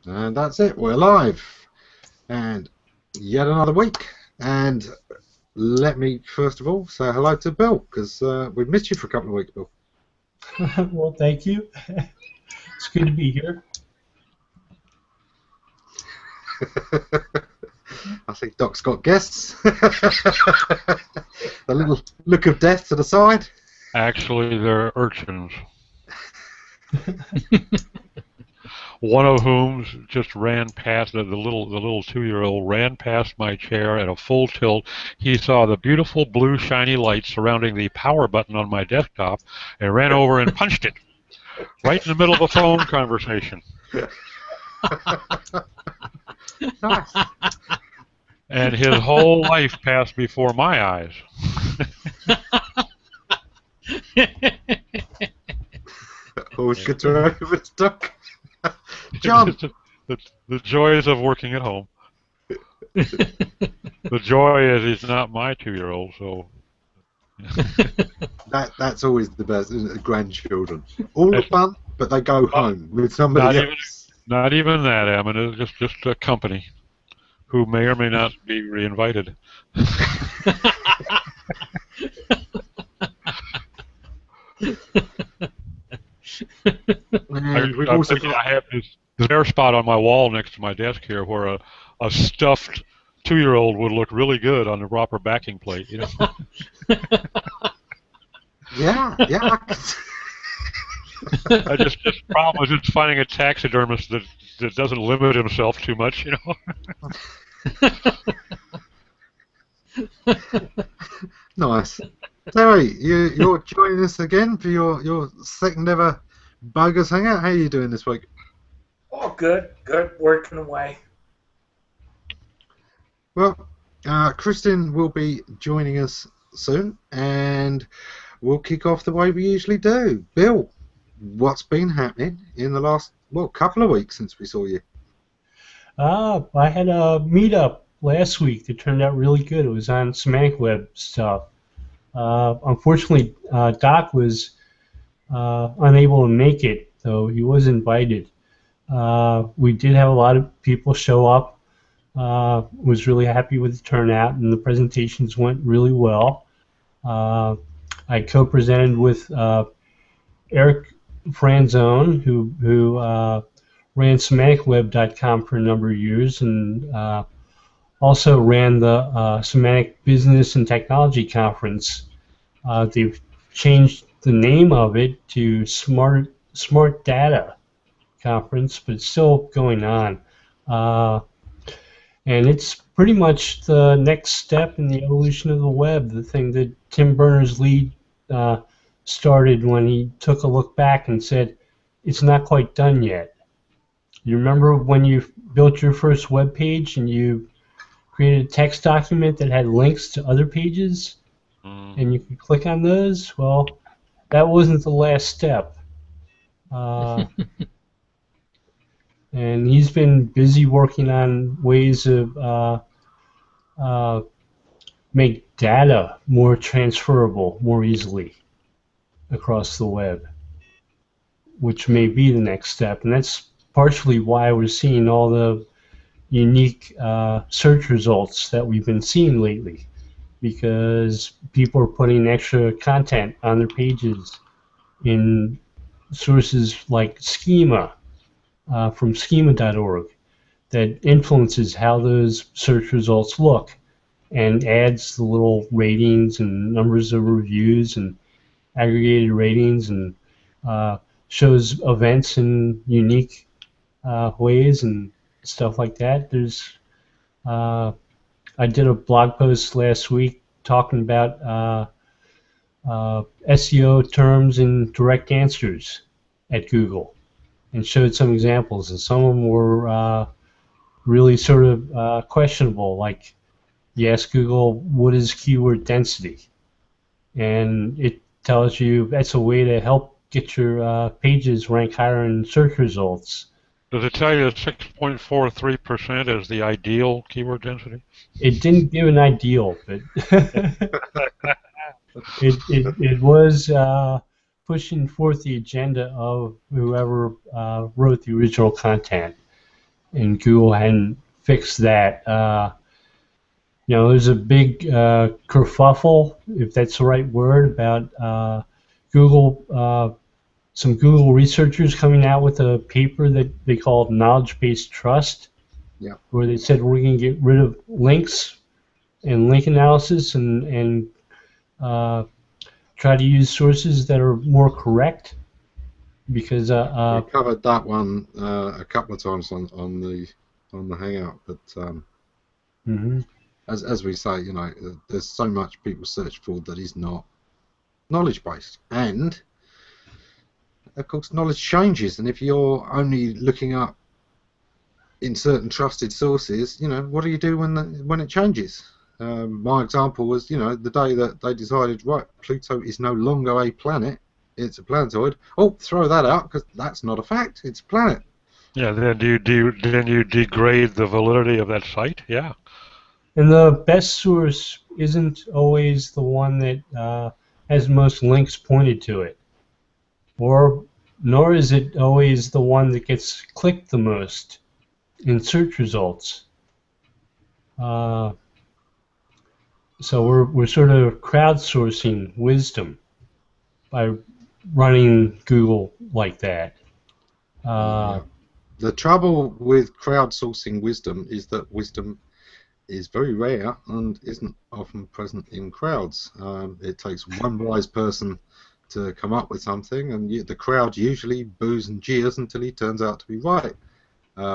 And that's it, we're live. And yet another week. And let me, first of all, say hello to Bill, because we've missed you for a couple of weeks, Bill. Well, thank you. It's good to be here. I think Doc's got guests. A little look of death to the side. Actually, they're urchins. One of whom just ran past the little 2-year-old ran past my chair at a full tilt. He saw the beautiful blue shiny light surrounding the power button on my desktop and ran over and punched it right in the middle of a phone conversation. Nice. And his whole life passed before my eyes. Always good to remember with Doc. John. The joys of working at home. The joy is he's not my 2-year-old, so. That's always the best, isn't it? Grandchildren. All the fun, but they go home with somebody else. Not even that, Ammon. It's just a company who may or may not be reinvited. I have this bare spot on my wall next to my desk here where a stuffed 2-year-old would look really good on the proper backing plate, you know. Yeah. I just problem is just finding a taxidermist that doesn't limit himself too much, you know. Nice. Terry, you're joining us again for your second ever Bogus Hangout. How are you doing this week? Oh, good, working away. Well, Kristin will be joining us soon, and we'll kick off the way we usually do. Bill, what's been happening in the last, couple of weeks since we saw you? I had a meetup last week that turned out really good. It was on semantic web stuff. Unfortunately, Doc was unable to make it, though he was invited. We did have a lot of people show up. Was really happy with the turnout, and the presentations went really well. I co-presented with Eric Franzone, who ran semanticweb.com for a number of years, and also ran the Semantic Business and Technology Conference. They've changed the name of it to Smart Data Conference, but it's still going on. And it's pretty much the next step in the evolution of the web, the thing that Tim Berners-Lee started when he took a look back and said, it's not quite done yet. You remember when you built your first web page and you created a text document that had links to other pages, and you could click on those? Well, that wasn't the last step. And he's been busy working on ways of make data more transferable more easily across the web, which may be the next step. And that's partially why we're seeing all the unique search results that we've been seeing lately, because people are putting extra content on their pages in sources like schema, from schema.org, that influences how those search results look and adds the little ratings and numbers of reviews and aggregated ratings, and shows events in unique ways and stuff like that. I did a blog post last week talking about SEO terms and direct answers at Google, and showed some examples, and some of them were really sort of questionable. Like, you ask Google, what is keyword density? And it tells you that's a way to help get your pages rank higher in search results. Does it tell you 6.43% is the ideal keyword density? It didn't give an ideal, but it was pushing forth the agenda of whoever wrote the original content. and Google hadn't fixed that. There's a big kerfuffle, if that's the right word, about Google. Some Google researchers coming out with a paper that they called knowledge-based trust, where they said we're going to get rid of links and link analysis and try to use sources that are more correct. Because we covered that one a couple of times on the Hangout, but as we say, there's so much people search for that is not knowledge-based, and of course knowledge changes, and if you're only looking up in certain trusted sources, what do you do when it changes? My example was, the day that they decided, right, Pluto is no longer a planet, it's a planetoid. Oh, throw that out, because that's not a fact, it's a planet. Yeah, then you degrade the validity of that site? Yeah. And the best source isn't always the one that has most links pointed to it, nor is it always the one that gets clicked the most in search results. So we're sort of crowdsourcing wisdom by running Google like that. The trouble with crowdsourcing wisdom is that wisdom is very rare and isn't often present in crowds. It takes one wise person to come up with something, and the crowd usually boos and jeers until he turns out to be right,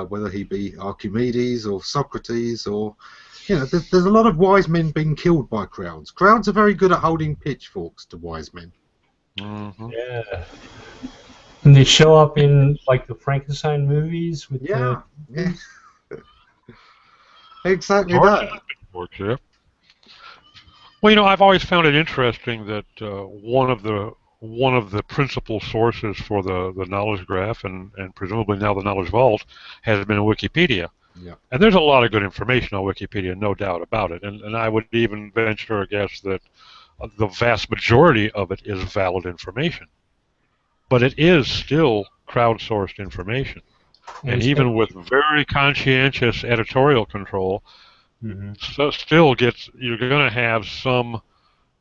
whether he be Archimedes or Socrates or... there's a lot of wise men being killed by crowds. Crowds are very good at holding pitchforks to wise men. Yeah. And they show up in like the Frankenstein movies with yeah. Exactly that. Yeah. Well, I've always found it interesting that one of the principal sources for the knowledge graph and presumably now the knowledge vault has been Wikipedia. Yeah. And there's a lot of good information on Wikipedia, no doubt about it. And I would even venture a guess that the vast majority of it is valid information. But it is still crowdsourced information. And even with very conscientious editorial control, so still you're going to have some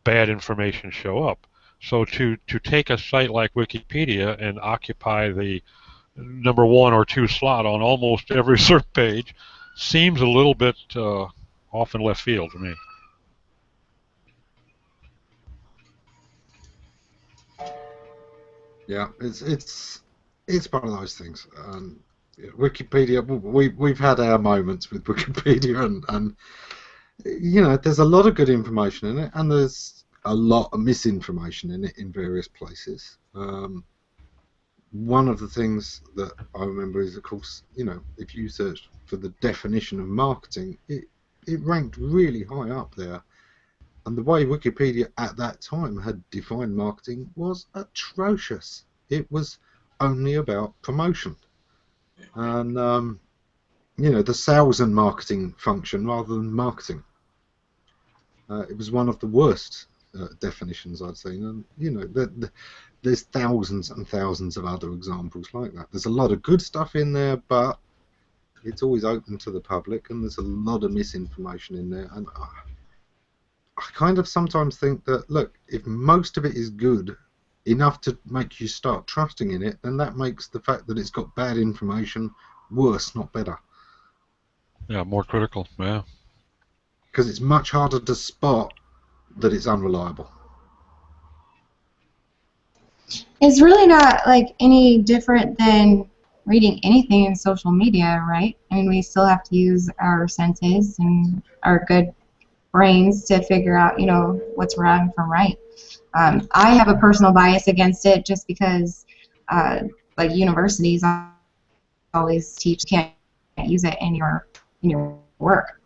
bad information show up. So to take a site like Wikipedia and occupy the number 1 or 2 slot on almost every search page seems a little bit off in left field to me. Yeah, it's one of those things. Wikipedia, we've had our moments with Wikipedia, and there's a lot of good information in it, and there's a lot of misinformation in it in various places. One of the things that I remember is, of course, if you search for the definition of marketing, it ranked really high up there. And the way Wikipedia at that time had defined marketing was atrocious. It was only about promotion. And, the sales and marketing function rather than marketing. It was one of the worst definitions I'd seen. And, there's thousands and thousands of other examples like that. There's a lot of good stuff in there, but it's always open to the public, and there's a lot of misinformation in there. And I kind of sometimes think that, look, if most of it is good enough to make you start trusting in it, then that makes the fact that it's got bad information worse, not better. Yeah, more critical, yeah. Because it's much harder to spot that it's unreliable. It's really not like any different than reading anything in social media, right? I mean, we still have to use our senses and our good brains to figure out, what's wrong from right. I have a personal bias against it just because, like universities always teach you can't use it in your work.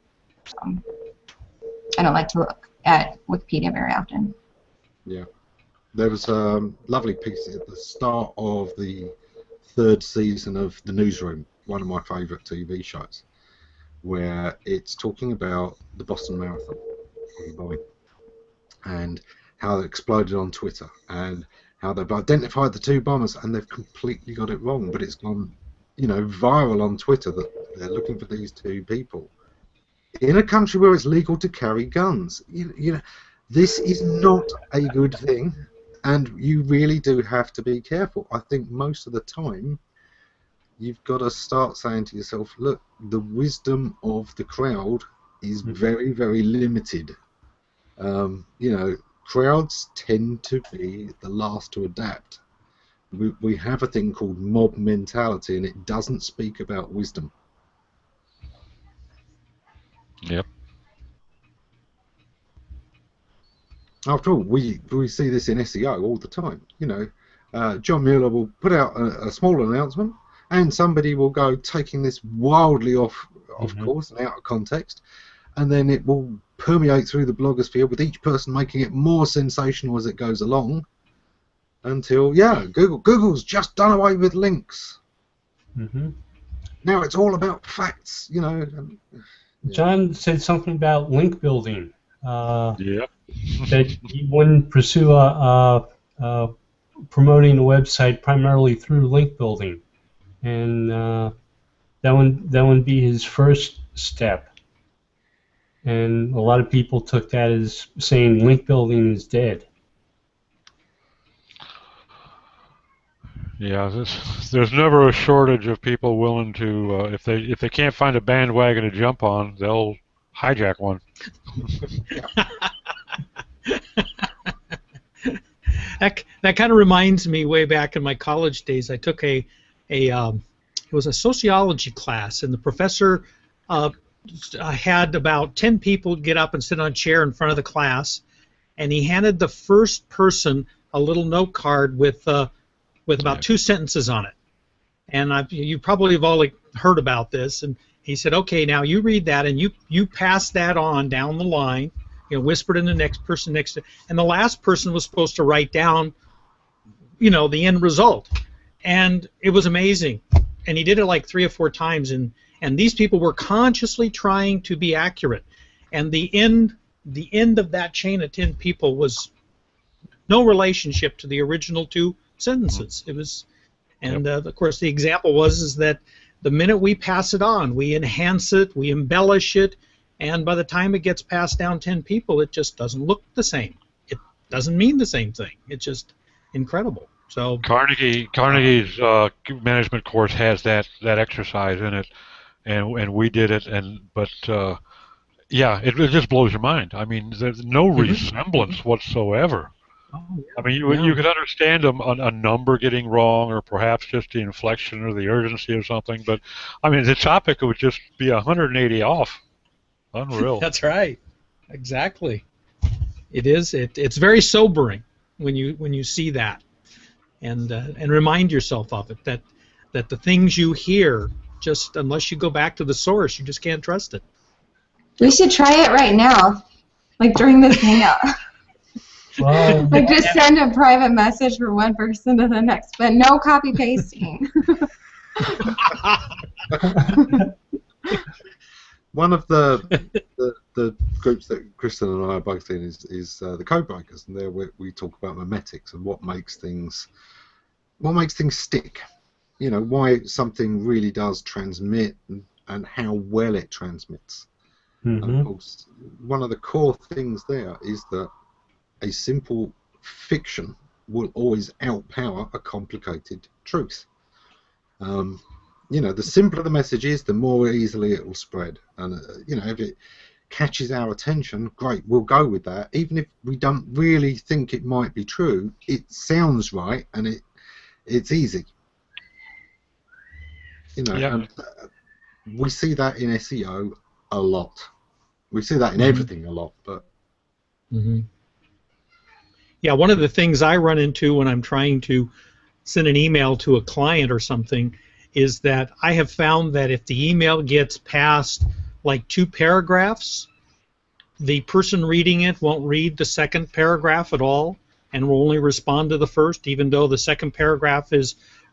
I don't like to look at Wikipedia very often. Yeah. There was a lovely piece at the start of the 3rd season of The Newsroom, one of my favourite TV shows, where it's talking about the Boston Marathon and how it exploded on Twitter and how they've identified the 2 bombers, and they've completely got it wrong, but it's gone, viral on Twitter that They're looking for these two people. In a country where it's legal to carry guns, you know, this is not a good thing, and you really do have to be careful. I think most of the time, you've got to start saying to yourself, look, the wisdom of the crowd is very, very limited. You know, crowds tend to be the last to adapt. We have a thing called mob mentality, and it doesn't speak about wisdom. Yep. After all, we see this in SEO all the time. You know, John Mueller will put out a small announcement, and somebody will go taking this wildly off course and out of context, and then it will permeate through the blogosphere with each person making it more sensational as it goes along, until, yeah, Google's just done away with links. Now it's all about facts, you know. John said something about link building. Yeah. That you wouldn't pursue promoting the website primarily through link building, and that would be his first step. And a lot of people took that as saying link building is dead. Yeah, there's never a shortage of people willing to, if they can't find a bandwagon to jump on, they'll hijack one. That kind of reminds me way back in my college days. I took it was a sociology class, and the professor had about 10 people get up and sit on a chair in front of the class, and he handed the first person a little note card with about 2 sentences on it. And you probably have all heard about this. And he said, okay, now you read that, and you pass that on down the line, you know, whispered in the next person next to, and the last person was supposed to write down, you know, the end result. And it was amazing. And he did it like 3 or 4 times, and these people were consciously trying to be accurate. And the end of that chain of 10 people was no relationship to the original 2 sentences. It was, and of course the example is that the minute we pass it on, we enhance it, we embellish it, and by the time it gets passed down 10 people, it just doesn't look the same. It doesn't mean the same thing. It's just incredible. So Carnegie's management course has that exercise in it, and we did it, but yeah, it just blows your mind. I mean, there's no resemblance whatsoever. I mean, you could understand a number getting wrong, or perhaps just the inflection or the urgency or something, but I mean, the topic would just be 180 off. Unreal. That's right. Exactly. It is. It's very sobering when you see that, and remind yourself of it, that the things you hear, just unless you go back to the source, you just can't trust it. We should try it right now, like during this hangout. Well, Like just send a private message from one person to the next, but no copy pasting. One of the groups that Kristin and I are both in is the Code Breakers, and there we talk about memetics and what makes things stick. You know, why something really does transmit and how well it transmits. And of course, one of the core things there is that a simple fiction will always outpower a complicated truth. You know, the simpler the message is, the more easily it will spread. And you know, if it catches our attention, great, we'll go with that. Even if we don't really think it might be true, it sounds right, and it's easy. You know, and we see that in SEO a lot. We see that in everything a lot, but. Yeah, one of the things I run into when I'm trying to send an email to a client or something is that I have found that if the email gets past like 2 paragraphs, the person reading it won't read the second paragraph at all and will only respond to the first, even though the second paragraph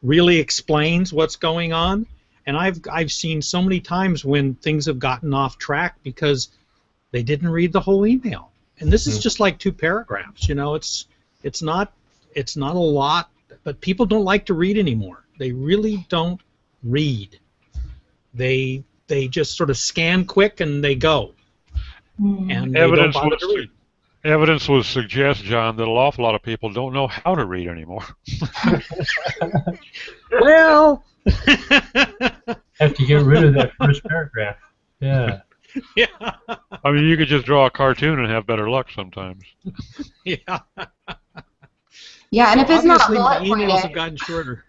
really explains what's going on. And I've seen so many times when things have gotten off track because they didn't read the whole email. And this is just like 2 paragraphs, you know. It's not a lot, but people don't like to read anymore. They really don't read. They they just sort of scan quick and they go, and they don't Evidence bother to read. Evidence would suggest, John, that an awful lot of people don't know how to read anymore. Well, Have to get rid of that first paragraph. Yeah. yeah, I mean, you could just draw a cartoon and have better luck sometimes. yeah. Yeah, and if it's not Obviously, my bullet emails have pointed, gotten shorter.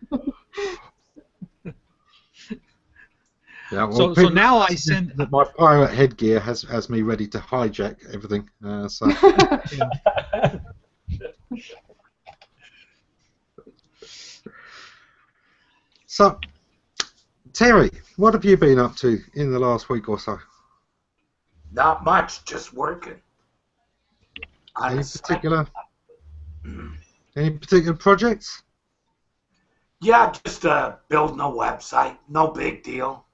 Yeah, well, So now I send. my pirate headgear has me ready to hijack everything. So so Terry, what have you been up to in the last week or so? Not much, just working. Any particular projects? Yeah, just building a website. No big deal.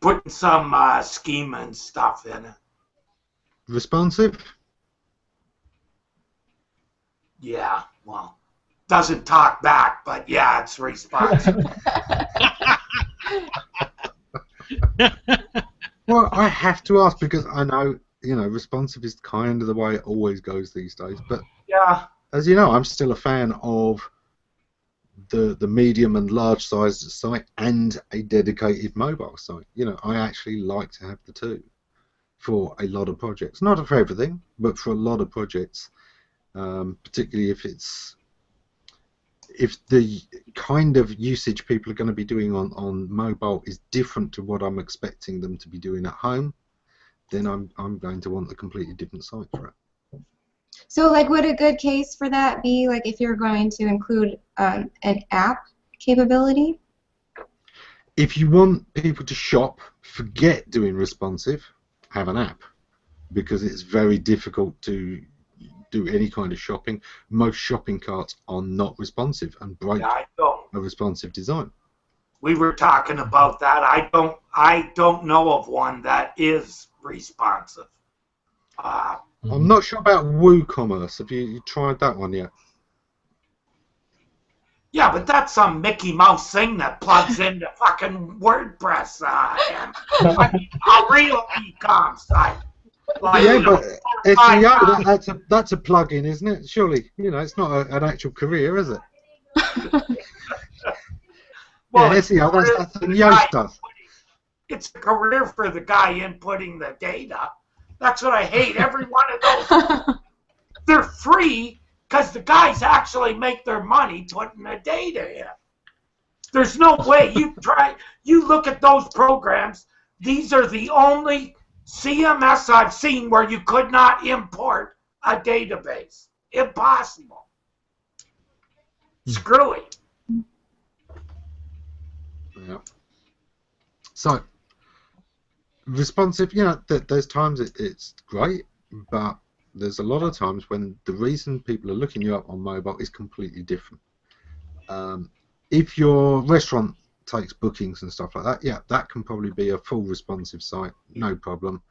Putting some schema and stuff in it. Responsive? Yeah, well, doesn't talk back, but yeah, it's responsive. Well, I have to ask because I know, responsive is kind of the way it always goes these days. But Yeah, as you know, I'm still a fan of the medium and large sized site and a dedicated mobile site. I actually like to have the two for a lot of projects. Not for everything, but for a lot of projects, particularly if the kind of usage people are going to be doing on mobile is different to what I'm expecting them to be doing at home, then I'm going to want a completely different site for it. so like, would a good case for that be like if you're going to include an app capability? If you want people to shop, forget doing responsive, have an app, because it's very difficult to do any kind of shopping. Most shopping carts are not responsive and break yeah, I know. a responsive design. We were talking about that. I don't know of one that is responsive. I'm not sure about WooCommerce. Have you tried that one yet? Yeah, but that's some Mickey Mouse thing that plugs into fucking WordPress and a real e-com site. Like, Yeah, but I- SEO, that's a plug-in, isn't it? Surely, it's not an actual career, is it? well, Yeah, it's SEO, that's something Yoast does. It's a career for the guy inputting the data. That's what I hate. Every one of those, they're free because the guys actually make their money putting the data in. There's no way. You look at those programs, these are the only CMS I've seen where you could not import a database. Impossible. Screwy. Yeah. So, responsive, there's times it's great, but there's a lot of times when the reason people are looking you up on mobile is completely different. If your restaurant takes bookings and stuff like that, yeah, that can probably be a full responsive site, no problem.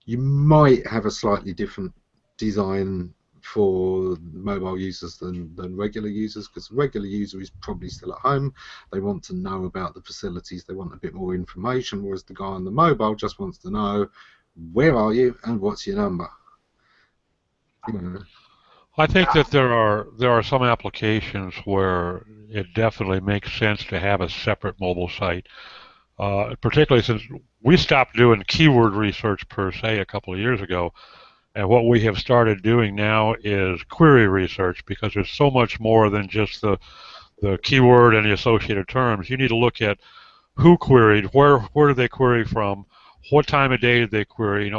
You might have a slightly different design for mobile users than regular users, because the regular user is probably still at home. They want to know about the facilities, they want a bit more information, whereas the guy on the mobile just wants to know where are you and what's your number. I think that there are some applications where it definitely makes sense to have a separate mobile site, particularly since we stopped doing keyword research per se a couple of years ago, and what we have started doing now is query research, because there's so much more than just the keyword and the associated terms. You need to look at who queried, where did they query from, what time of day did they query,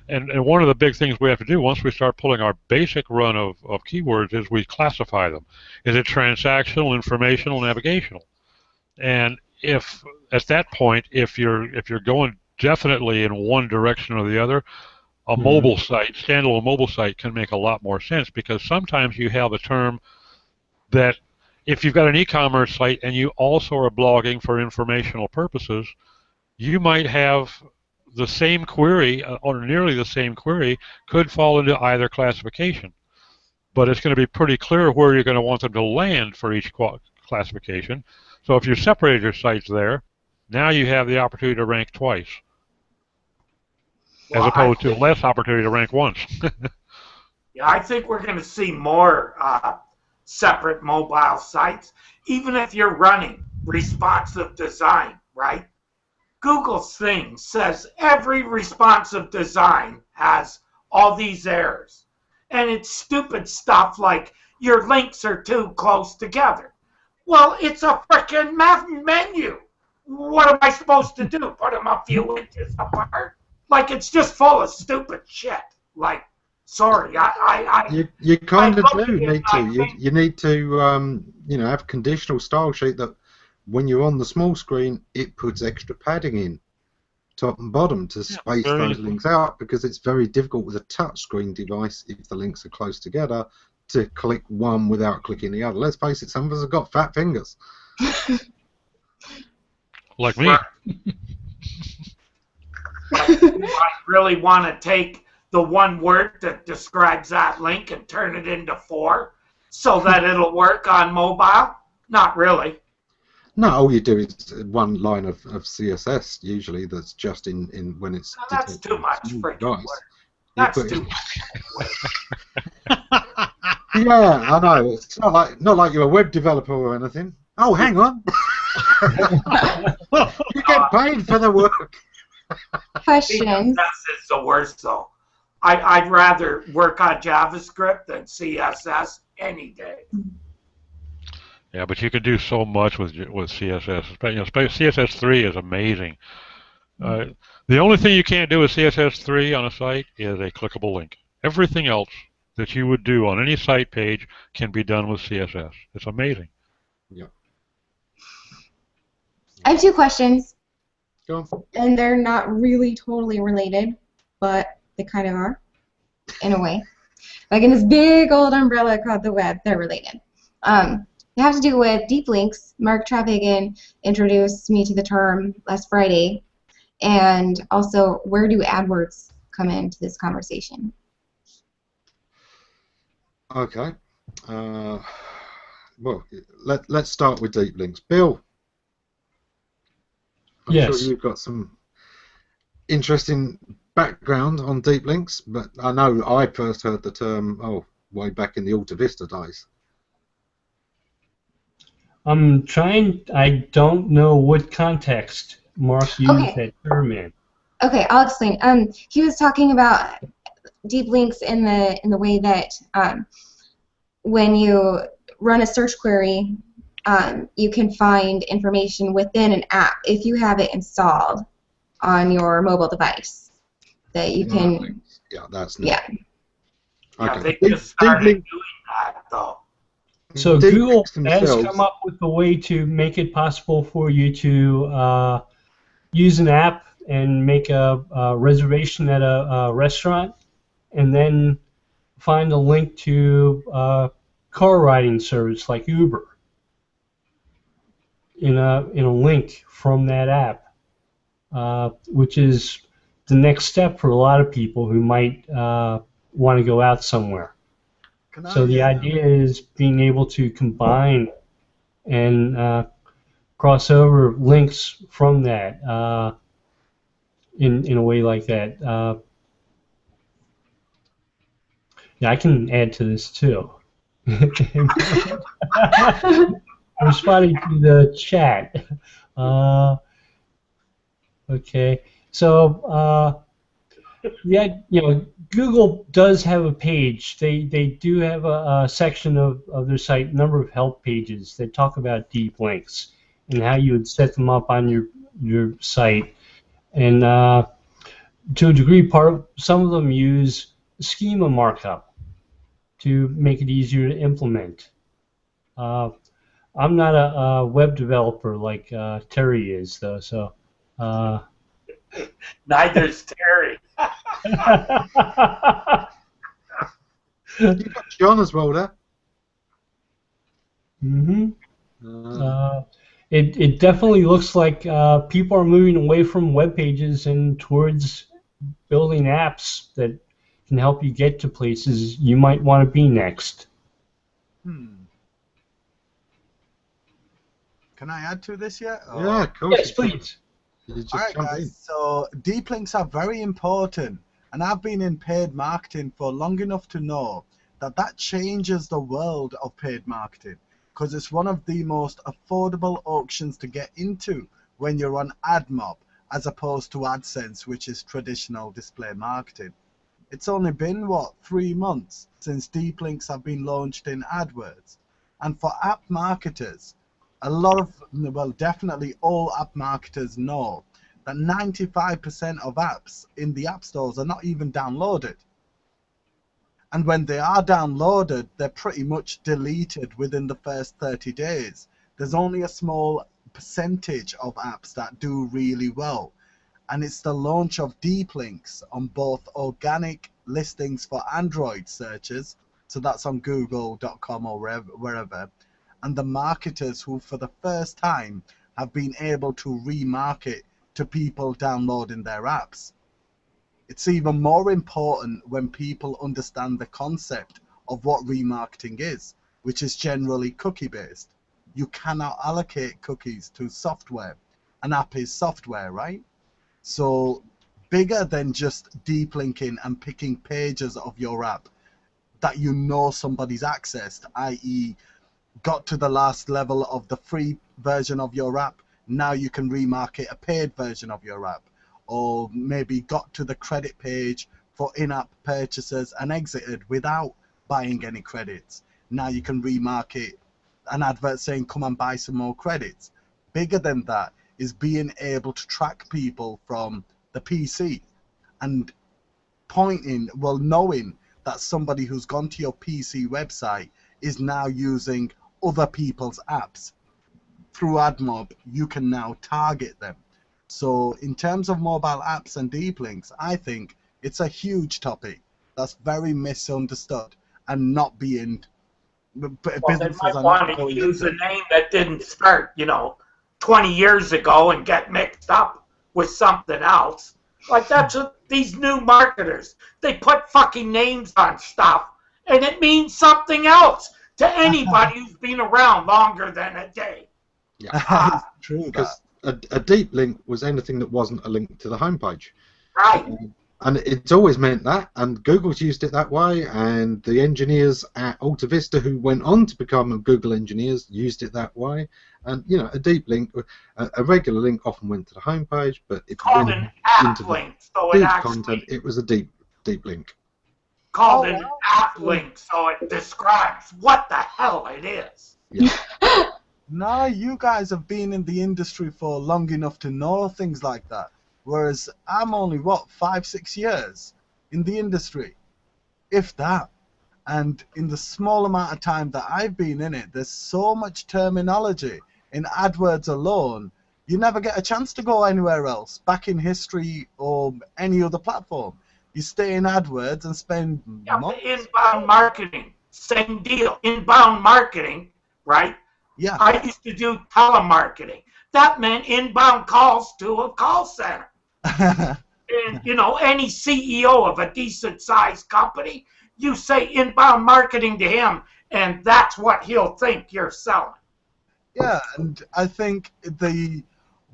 and one of the big things we have to do once we start pulling our basic run of keywords is we classify them. Is it transactional, informational, navigational? And if at that point, if you're going definitely in one direction or the other, a mobile site, standalone mobile site, can make a lot more sense, because sometimes you have a term that if you've got an e-commerce site and you also are blogging for informational purposes, you might have the same query, or nearly the same query, could fall into either classification. But it's going to be pretty clear where you're going to want them to land for each classification. So if you separated your sites there, Now you have the opportunity to rank twice, as Well, opposed to less opportunity to rank once. yeah, I think we're going to see more separate mobile sites, even if you're running responsive design, right? Google's thing says every responsive design has all these errors. And it's stupid stuff like your links are too close together. Well, it's a freaking menu. What am I supposed to do? Put them a few inches apart? Like, it's just full of stupid shit. Like, sorry, You kind of I look do at it need and I to. think- You need to have a conditional style sheet that when you're on the small screen, it puts extra padding in, top and bottom, to space very those links out, because it's very difficult with a touchscreen device, if the links are close together, to click one without clicking the other. Let's face it, some of us have got fat fingers. Like me. I really want to take the one word that describes that link and turn it into 4 so that it'll work on mobile? Not really. No, all you do is one line of CSS usually that's just in when it's. Now, that's detected too as a much small freaking device. work. You That's put too it- Yeah, I know. It's not like you're a web developer or anything. Oh, hang on. You get paid for the work. Questions? CSS is the worst, though. I'd rather work on JavaScript than CSS any day. Yeah, but you can do so much with CSS. CSS3 is amazing. The only thing you can't do with CSS3 on a site is a clickable link. Everything else that you would do on any site page can be done with CSS. It's amazing. Yeah. I have 2 questions, Go on. and they're not really totally related, but they kind of are, in a way. Like in this big old umbrella called the web, they're related. They have to do with deep links. Mark Travigan introduced me to the term last Friday, and also where do AdWords come into this conversation? Okay. Well, let's start with deep links. Bill, I'm Yes. sure you've got some interesting background on deep links, but I know I first heard the term way back in the Alta Vista days. I don't know what context Mark used that term in. Okay, I'll explain. He was talking about deep links in the way that when you run a search query, you can find information within an app if you have it installed on your mobile device. That you can. Yeah, that's new. Yeah. Yeah, Okay. they just started doing that, though. So Deep Google links has themselves- come up with a way to make it possible for you to use an app and make a reservation at a restaurant, and then find a link to a car riding service like Uber in a link from that app, which is the next step for a lot of people who might want to go out somewhere. So the idea is being able to combine and cross over links from that in a way like that. Yeah, I can add to this too. I'm responding to the chat. Okay, so yeah, Google does have a page. They do have a section of their site, number of help pages that talk about deep links and how you would set them up on your site. And to a degree, some of them use schema markup to make it easier to implement. I'm not a web developer like Terry is, though, so. Neither's Terry. You've got John as well there. Mm-hmm. It definitely looks like people are moving away from web pages and towards building apps that can help you get to places you might want to be next. Can I add to this yet? Or? Yeah, of course. Yes, please. You just All right, jump in. guys. So deep links are very important, and I've been in paid marketing for long enough to know that changes the world of paid marketing, because it's one of the most affordable auctions to get into when you're on AdMob, as opposed to AdSense, which is traditional display marketing. It's only been, what, 3 months since deep links have been launched in AdWords. And for app marketers, a lot of, well, definitely all app marketers know that 95% of apps in the app stores are not even downloaded. And when they are downloaded, they're pretty much deleted within the first 30 days. There's only a small percentage of apps that do really well. And it's the launch of deep links on both organic listings for Android searches, so that's on google.com or wherever, and the marketers who for the first time have been able to remarket to people downloading their apps. It's even more important when people understand the concept of what remarketing is, which is generally cookie based. You cannot allocate cookies to software. An app is software, right? So bigger than just deep linking and picking pages of your app that you know somebody's accessed, i.e. got to the last level of the free version of your app, now you can remarket a paid version of your app. Or maybe got to the credit page for in-app purchases and exited without buying any credits. Now you can remarket an advert saying come and buy some more credits. Bigger than that is being able to track people from the PC and pointing, well, knowing that somebody who's gone to your PC website is now using other people's apps. Through AdMob, you can now target them. So in terms of mobile apps and deep links, I think it's a huge topic that's very misunderstood and not being businesses they might are want not to going use into. a name that didn't start, 20 years ago and get mixed up with something else. Like that's what these new marketers, they put fucking names on stuff and it means something else to anybody who's been around longer than a day. Yeah. It's true that. Because a deep link was anything that wasn't a link to the homepage. Right. And it's always meant that, and Google's used it that way, and the engineers at Alta Vista who went on to become Google engineers used it that way. And, a deep link, a regular link often went to the homepage, but if you Called went an app into the link, so it deep actually content, it was a deep link. called Oh, an wow. app link, so it describes what the hell it is. Yeah. No, you guys have been in the industry for long enough to know things like that. Whereas I'm only, 5-6 years in the industry, if that. And in the small amount of time that I've been in it, there's so much terminology in AdWords alone, you never get a chance to go anywhere else, back in history or any other platform. You stay in AdWords and spend Yeah, months. the inbound marketing, same deal. Inbound marketing, right? Yeah. I used to do telemarketing. That meant inbound calls to a call center. And, any CEO of a decent-sized company, you say inbound marketing to him, and that's what he'll think you're selling. Yeah, and I think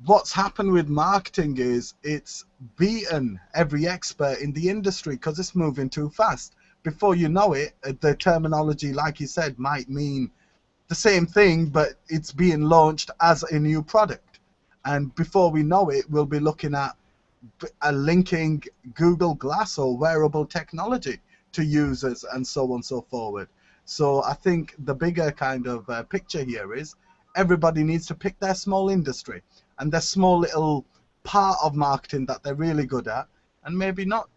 what's happened with marketing is it's beaten every expert in the industry because it's moving too fast. Before you know it, the terminology, like you said, might mean the same thing, but it's being launched as a new product. And before we know it, we'll be looking at linking Google Glass or wearable technology to users and so on and so forward. So I think the bigger kind of picture here is everybody needs to pick their small industry and their small little part of marketing that they're really good at, and maybe not,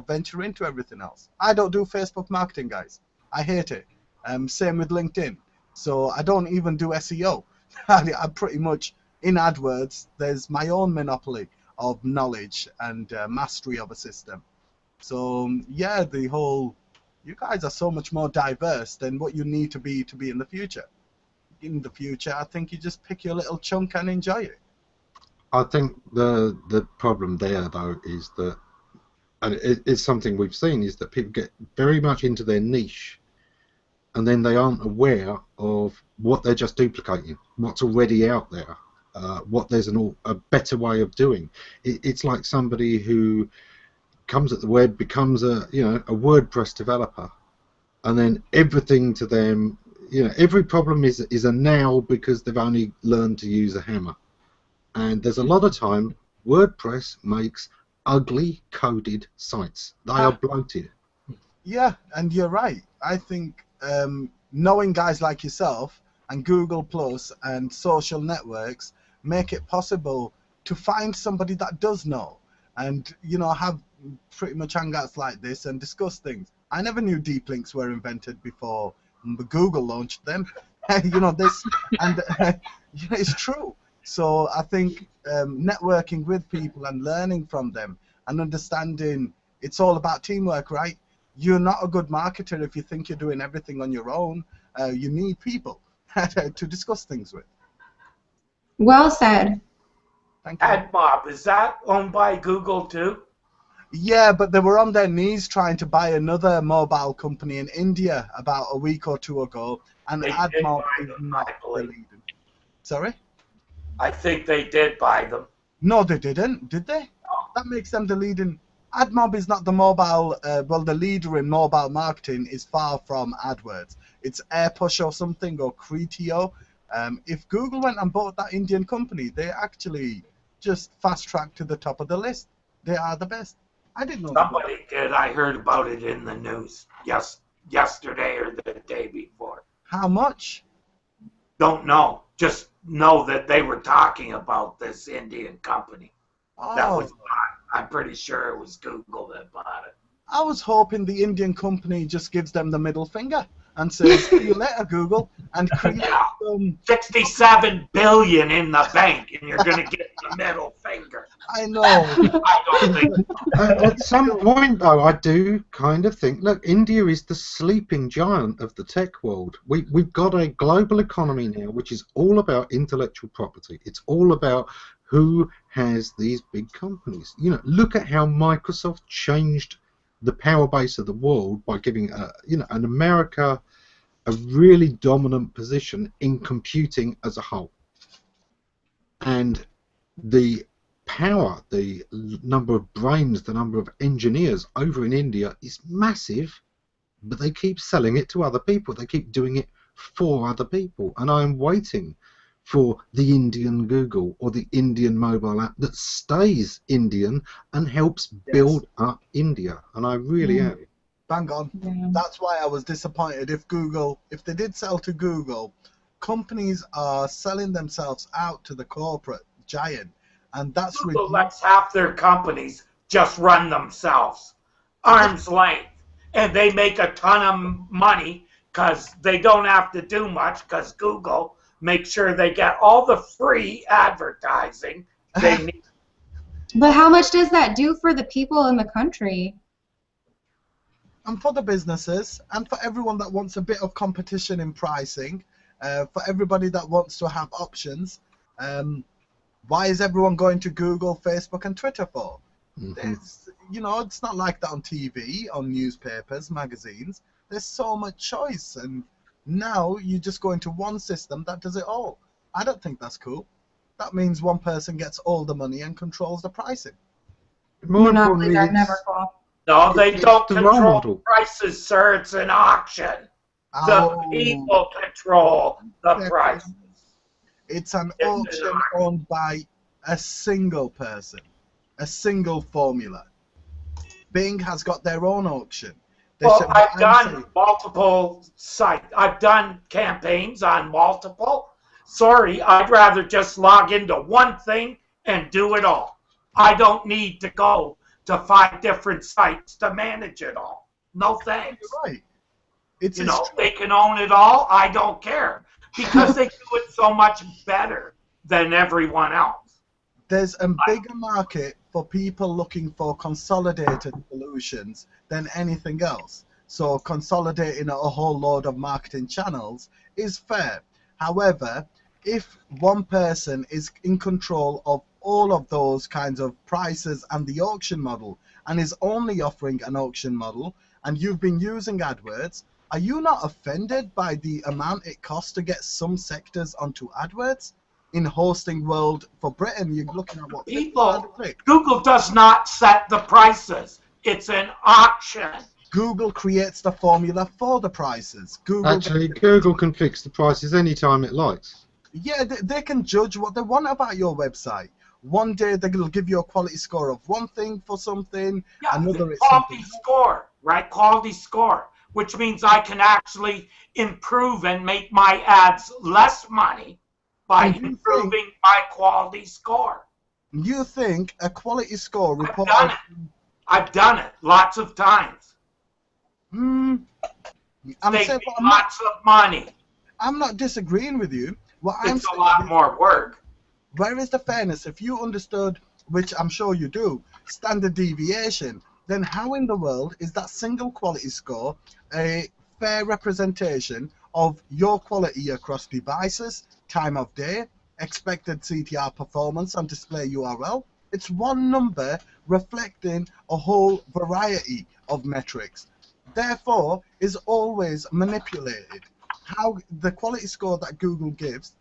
venture into everything else. I don't do Facebook marketing, guys. I hate it. Same with LinkedIn. So I don't even do SEO. I'm pretty much in AdWords. There's my own monopoly of knowledge and mastery of a system. So yeah, you guys are so much more diverse than what you need to be in the future. In the future, I think you just pick your little chunk and enjoy it. I think the problem there, though, is that, and it's something we've seen, is that people get very much into their niche, and then they aren't aware of what they're just duplicating, what's already out there, what there's a better way of doing. It's like somebody who comes at the web, becomes a WordPress developer, and then everything to them, every problem is a now because they've only learned to use a hammer. And there's a lot of time WordPress makes ugly coded sites. They are bloated. Yeah, and you're right. I think knowing guys like yourself and Google Plus and social networks make it possible to find somebody that does know, and have pretty much hangouts like this and discuss things. I never knew deep links were invented before Google launched them. This, and it's true. So I think networking with people and learning from them and understanding it's all about teamwork, right? You're not a good marketer if you think you're doing everything on your own. You need people to discuss things with. Well said. Thank you. AdMob, is that owned by Google too? Yeah, but they were on their knees trying to buy another mobile company in India about a week or two ago, and AdMob is not the leading. Sorry? I think they did buy them. No, they didn't, did they? That makes them the leading. AdMob is not the mobile, the leader in mobile marketing is far from AdWords. It's AirPush or something, or Cretio. If Google went and bought that Indian company, they actually just fast-tracked to the top of the list. They are the best. I didn't know. Somebody did. I heard about it in the news yesterday or the day before. How much? Don't know. Just know that they were talking about this Indian company. Oh. That was bought. I'm pretty sure it was Google that bought it. I was hoping the Indian company just gives them the middle finger and says, "See you later, Google," and create some. $67 billion in the bank, and you're gonna get the middle finger. I know. I don't think. At some point, though, I do kind of think, look, India is the sleeping giant of the tech world. We've got a global economy now, which is all about intellectual property. It's all about who has these big companies. Look at how Microsoft changed the power base of the world by giving an America a really dominant position in computing as a whole, and the power, the number of brains, the number of engineers over in India is massive, but they keep selling it to other people. They keep doing it for other people, and I'm waiting for the Indian Google or the Indian mobile app that stays Indian and helps build up India, and I really am. Bang on. Yeah. That's why I was disappointed. If they did sell to Google, companies are selling themselves out to the corporate giant, and that's Google lets half their companies just run themselves, arm's length, and they make a ton of money because they don't have to do much because Google makes sure they get all the free advertising they need. But how much does that do for the people in the country? And for the businesses, and for everyone that wants a bit of competition in pricing, for everybody that wants to have options, why is everyone going to Google, Facebook, and Twitter for? It's not like that on TV, on newspapers, magazines. There's so much choice, and now you just go into one system that does it all. I don't think that's cool. That means one person gets all the money and controls the pricing. More Monopoly, importantly, they're never cool. No, they it's don't the role control model. prices, sir. It's an auction. The people control the prices. It's an It's an auction auction. owned by a single person, a single formula. Bing has got their own auction. Well, I've done multiple sites. I've done campaigns on multiple. Sorry, I'd rather just log into one thing and do it all. I don't need to go to 5 different sites to manage it all. No thanks. You're right. It's They can own it all. I don't care because they do it so much better than everyone else. There's a bigger market for people looking for consolidated solutions than anything else. So consolidating a whole load of marketing channels is fair. However, if one person is in control of all of those kinds of prices and the auction model and is only offering an auction model, and you've been using AdWords, are you not offended by the amount it costs to get some sectors onto AdWords? In hosting world for Britain, you're looking at what? People, Google does not set the prices. It's an auction. Google creates the formula for the prices. Google can fix the prices anytime it likes. Yeah, they can judge what they want about your website. One day they'll give you a quality score of one thing for something, another it's quality score, right? Quality score, which means I can actually improve and make my ads less money by improving my quality score. You think a quality score report? I've done it lots of times. I'm saving lots of money. I'm not disagreeing with you. It's a lot more work. Where is the fairness? If you understood, which I'm sure you do, standard deviation, then how in the world is that single quality score a fair representation of your quality across devices, time of day, expected CTR performance on display URL? It's one number reflecting a whole variety of metrics. Therefore, is always manipulated. How the quality score that Google gives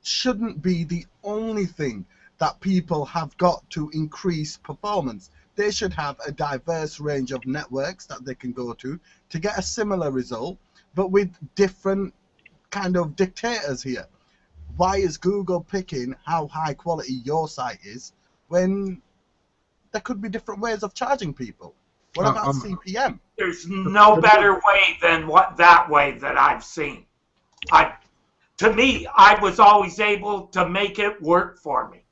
shouldn't be the only thing that people have got to increase performance. They should have a diverse range of networks that they can go to get a similar result, but with different kind of dictators here. Why is Google picking how high quality your site is when there could be different ways of charging people? What about CPM? There's no better way than that way that I've seen. To me, I was always able to make it work for me.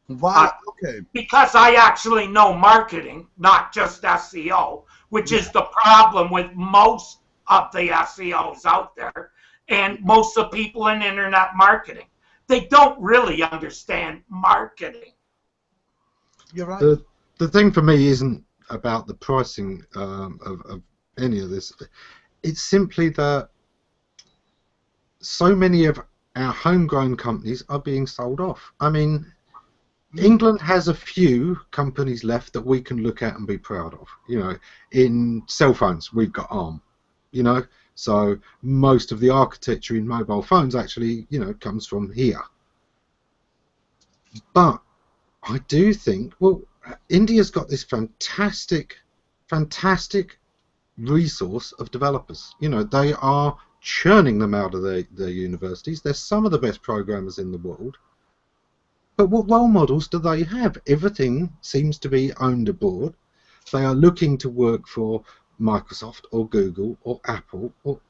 Why? Okay. Because I actually know marketing, not just SEO, which is the problem with most of the SEOs out there and most of the people in internet marketing. They don't really understand marketing. You're right. The thing for me isn't about the pricing of any of this. It's simply that so many of our homegrown companies are being sold off. I mean, England has a few companies left that we can look at and be proud of. You know, in cell phones, we've got ARM. You know, so most of the architecture in mobile phones actually, you know, comes from here. But I do think, well, India's got this fantastic resource of developers. You know, they are churning them out of their universities. They're some of the best programmers in the world. But what role models do they have? Everything seems to be owned abroad. They are looking to work for Microsoft or Google or Apple. Or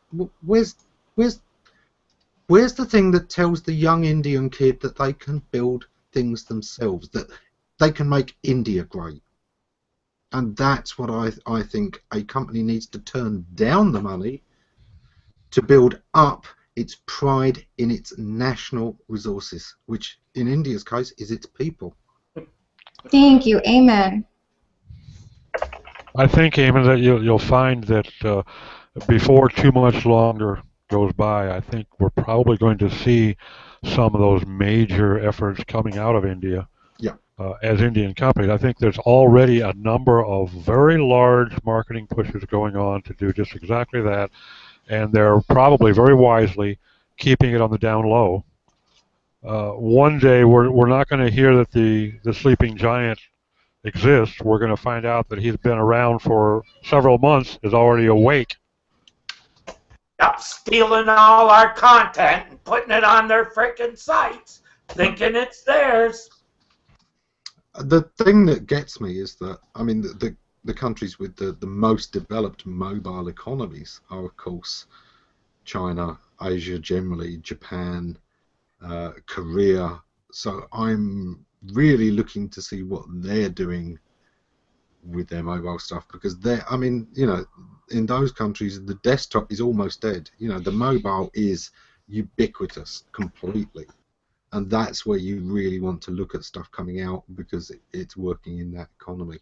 where's the thing that tells the young Indian kid that they can build things themselves, that they can make India great? And that's what I think a company needs to turn down the money to build up its pride in its national resources, which in India's case is its people. Thank you. Amen. I think, Eamon, that you'll find that before too much longer goes by, I think we're probably going to see some of those major efforts coming out of India. Yeah. As Indian companies. I think there's already a number of very large marketing pushes going on to do just exactly that, and they're probably very wisely keeping it on the down low. One day we're not going to hear that the sleeping giant exists. We're going to find out that he's been around for several months, is already awake. Yep, stealing all our content and putting it on their frickin' sites, thinking it's theirs. The thing that gets me is that, I mean, the countries with the most developed mobile economies are, of course, China, Asia generally, Japan, Korea. So I'm really looking to see what they're doing with their mobile stuff, because I mean, you know, in those countries the desktop is almost dead. You know, the mobile is ubiquitous completely, and that's where you really want to look at stuff coming out, because it's working in that economy.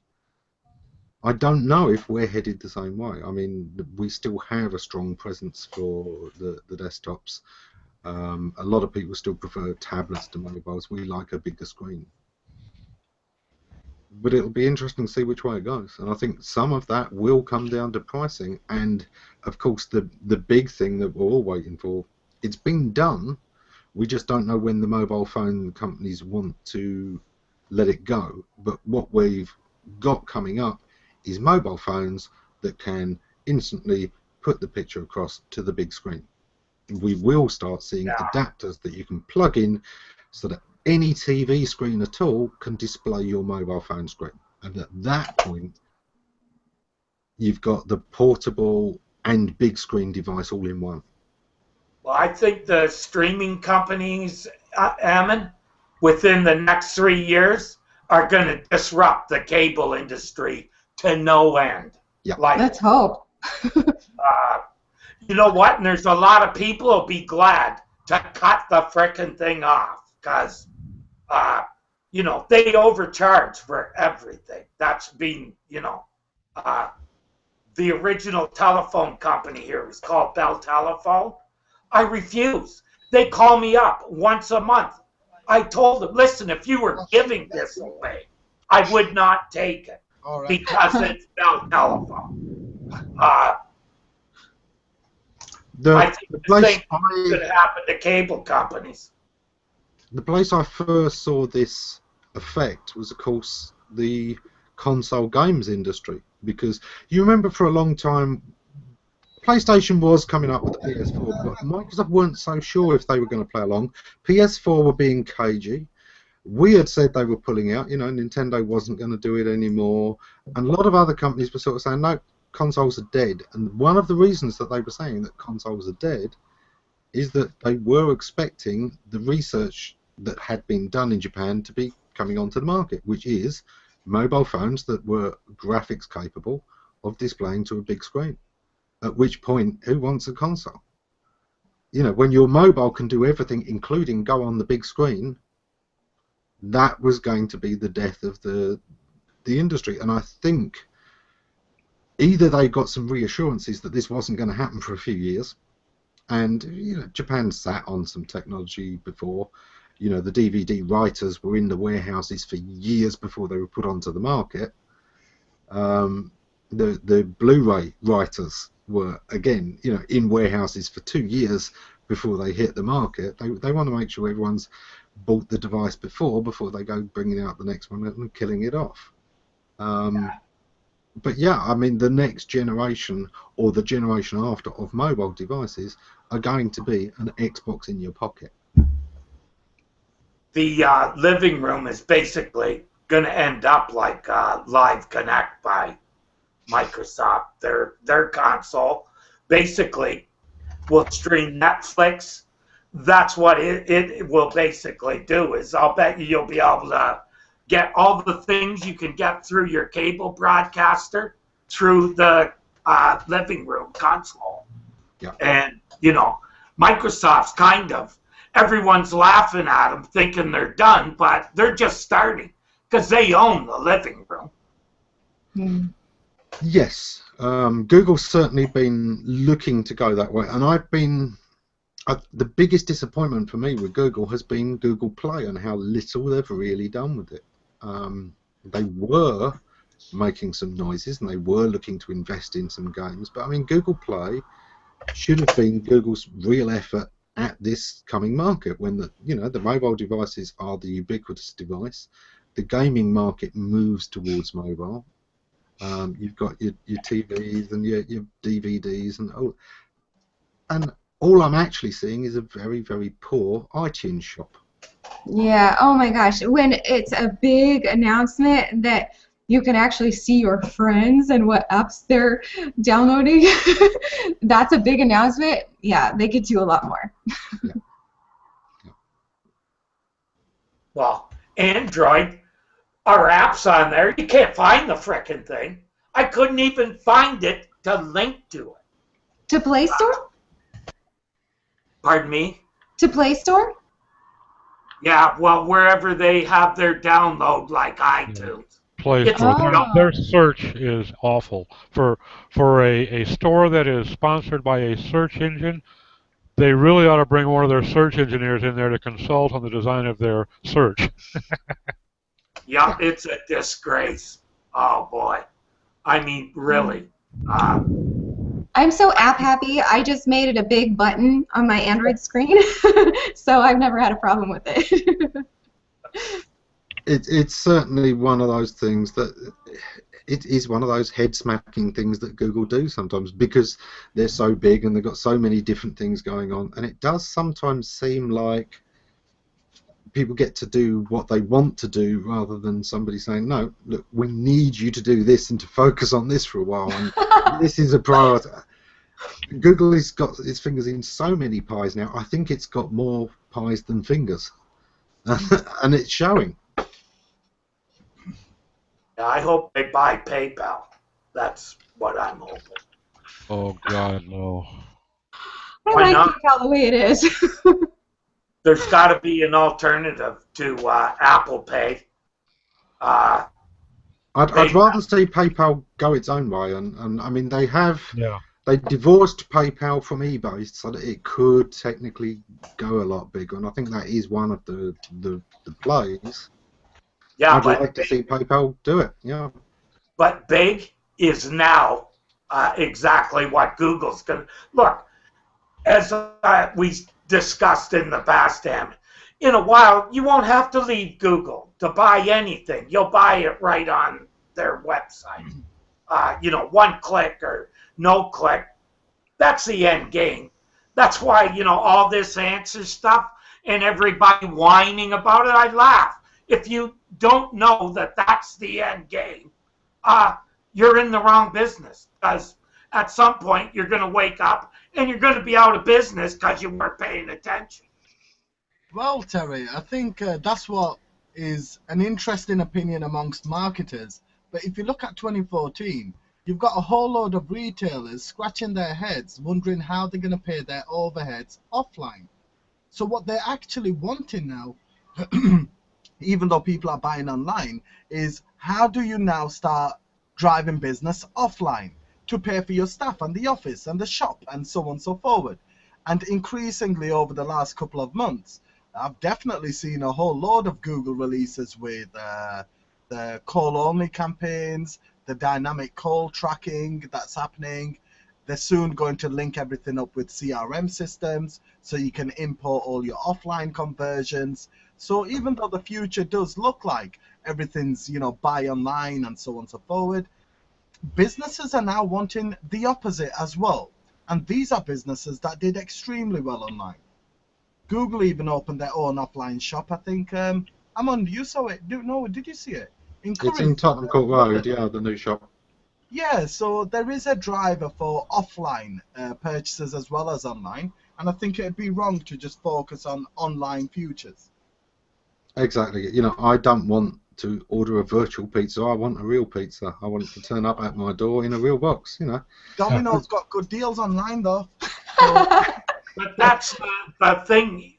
I don't know if we're headed the same way. I mean, we still have a strong presence for the desktops. A lot of people still prefer tablets to mobiles. We like a bigger screen. but it'll be interesting to see which way it goes. And I think some of that will come down to pricing. And of course, the big thing that we're all waiting for, it's been done. We just don't know when the mobile phone companies want to let it go. But what we've got coming up is mobile phones that can instantly put the picture across to the big screen. We will start seeing adapters that you can plug in so that any TV screen at all can display your mobile phone screen. And at that point, you've got the portable and big screen device all in one. Well, I think the streaming companies, Ammon, within the next 3 years are going to disrupt the cable industry to no end. Yeah. Like, Let's hope. you know what? And there's a lot of people who'll be glad to cut the frickin' thing off because, you know, they overcharge for everything. That's been, you know, the original telephone company here was called Bell Telephone. I refuse. They call me up once a month. I told them, listen, if you were giving this away, I would not take it because it's Bell Telephone. I think the same thing could happen to cable companies. The place I first saw this effect was, of course, the console games industry, because you remember for a long time PlayStation was coming up with the PS4, but Microsoft weren't so sure if they were going to play along. PS4 were being cagey. We had said they were pulling out. You know, Nintendo wasn't going to do it anymore, and a lot of other companies were sort of saying, no, consoles are dead. And one of the reasons that they were saying that consoles are dead is that they were expecting the research that had been done in Japan to be coming onto the market, which is mobile phones that were graphics capable of displaying to a big screen. At which point, who wants a console? You know, when your mobile can do everything, including go on the big screen, that was going to be the death of the industry. And I think either they got some reassurances that this wasn't going to happen for a few years, and you know, Japan sat on some technology before. You know, the DVD writers were in the warehouses for years before they were put onto the market. The Blu-ray writers were, again, you know, in warehouses for 2 years before they hit the market. They want to make sure everyone's bought the device before they go bringing out the next one and killing it off. But yeah, I mean, the next generation or the generation after of mobile devices are going to be an Xbox in your pocket. The living room is basically going to end up like Live Connect by Microsoft. Their console basically will stream Netflix. That's what it will basically do. Is I'll bet you'll be able to get all the things you can get through your cable broadcaster through the living room console. Yeah. And you know, Microsoft's kind of, everyone's laughing at them thinking they're done, but they're just starting because they own the living room. Yes, Google's certainly been looking to go that way, and the biggest disappointment for me with Google has been Google Play and how little they've really done with it. They were making some noises and they were looking to invest in some games, but I mean, Google Play should have been Google's real effort at this coming market when the mobile devices are the ubiquitous device. The gaming market moves towards mobile. You've got your TVs and your DVDs and all I'm actually seeing is a very, very poor iTunes shop. Yeah, oh my gosh. When it's a big announcement that you can actually see your friends and what apps they're downloading, that's a big announcement. Yeah, they could do a lot more. Yeah. Well, Android, our apps on there, you can't find the frickin' thing. I couldn't even find it to link to it. To Play Store? Pardon me? To Play Store? Yeah, well, wherever they have their download, like iTunes. Play Store. Their search is awful. For a store that is sponsored by a search engine, they really ought to bring one of their search engineers in there to consult on the design of their search. Yeah, it's a disgrace. Oh boy. I mean, really. I'm so app happy. I just made it a big button on my Android screen, so I've never had a problem with it. It's certainly one of those things that it is one of those head-smacking things that Google do sometimes because they're so big and they've got so many different things going on, and it does sometimes seem like people get to do what they want to do rather than somebody saying, no, look, we need you to do this and to focus on this for a while, and this is a priority. Google has got its fingers in so many pies now. I think it's got more pies than fingers, and it's showing. I hope they buy PayPal. That's what I'm hoping. Oh God, no. I Why like not? PayPal the way it is. There's got to be an alternative to Apple Pay. I'd rather see PayPal go its own way, and I mean they divorced PayPal from eBay so that it could technically go a lot bigger, and I think that is one of the plays. Yeah, I'd like to see PayPal do it. Yeah. But big is now exactly what Google's going to... Look, as we discussed in the past, Ammon, in a while, you won't have to leave Google to buy anything. You'll buy it right on their website. One click or no click. That's the end game. That's why, all this answer stuff and everybody whining about it, I laugh. If you don't know that that's the end game, you're in the wrong business, because at some point you're going to wake up and you're going to be out of business because you weren't paying attention. Well, Terry, I think that's what is an interesting opinion amongst marketers. But if you look at 2014, you've got a whole load of retailers scratching their heads, wondering how they're going to pay their overheads offline. So what they're actually wanting now, even though people are buying online, is how do you now start driving business offline to pay for your staff and the office and the shop and so on and so forward. And increasingly over the last couple of months, I've definitely seen a whole load of Google releases with the call-only campaigns, the dynamic call tracking that's happening. They're soon going to link everything up with CRM systems so you can import all your offline conversions. So even though the future does look like everything's, buy online and so on and so forward, businesses are now wanting the opposite as well. And these are businesses that did extremely well online. Google even opened their own offline shop, I think. Ammon, you saw it. Did you see it? It's in Tottenham Court Road, yeah, the new shop. Yeah, so there is a driver for offline purchases as well as online, and I think it'd be wrong to just focus on online futures. Exactly. I don't want to order a virtual pizza. I want a real pizza. I want it to turn up at my door in a real box, Domino's got good deals online, though. But that's the thing.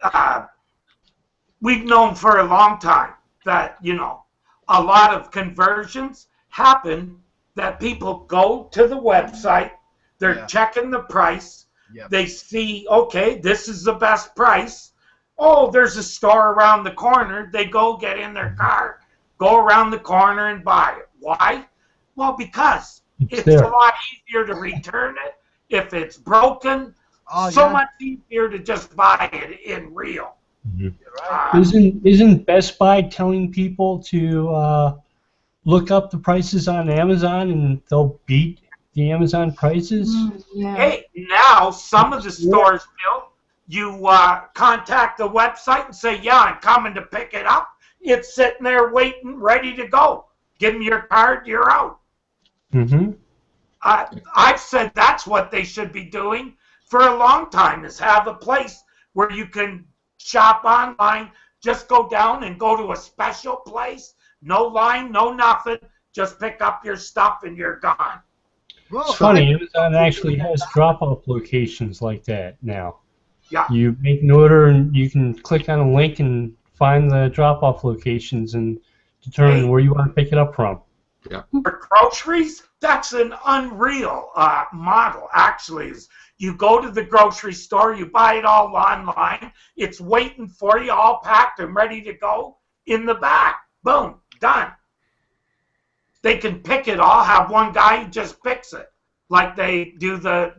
We've known for a long time that, a lot of conversions happen that people go to the website, they're checking the price, they see, okay, this is the best price. Oh, there's a store around the corner. They go get in their car, go around the corner and buy it. Why? Well, because it's a lot easier to return it if it's broken. Much easier to just buy it in real. Right. Isn't Best Buy telling people to look up the prices on Amazon and they'll beat the Amazon prices? Hey, now some of the stores, Bill, you contact the website and say, yeah, I'm coming to pick it up. It's sitting there waiting, ready to go. Give them your card, you're out. I've said that's what they should be doing for a long time, is have a place where you can shop online, just go down and go to a special place, no line, no nothing, just pick up your stuff and you're gone. It's funny, Amazon actually has drop-off locations like that now. Yeah. You make an order and you can click on a link and find the drop-off locations and determine where you want to pick it up from. Yeah. For groceries, that's an unreal model, actually. Is you go to the grocery store, you buy it all online, it's waiting for you, all packed and ready to go in the back. Boom. done. They can pick it all, have one guy who just picks it. Like they do the,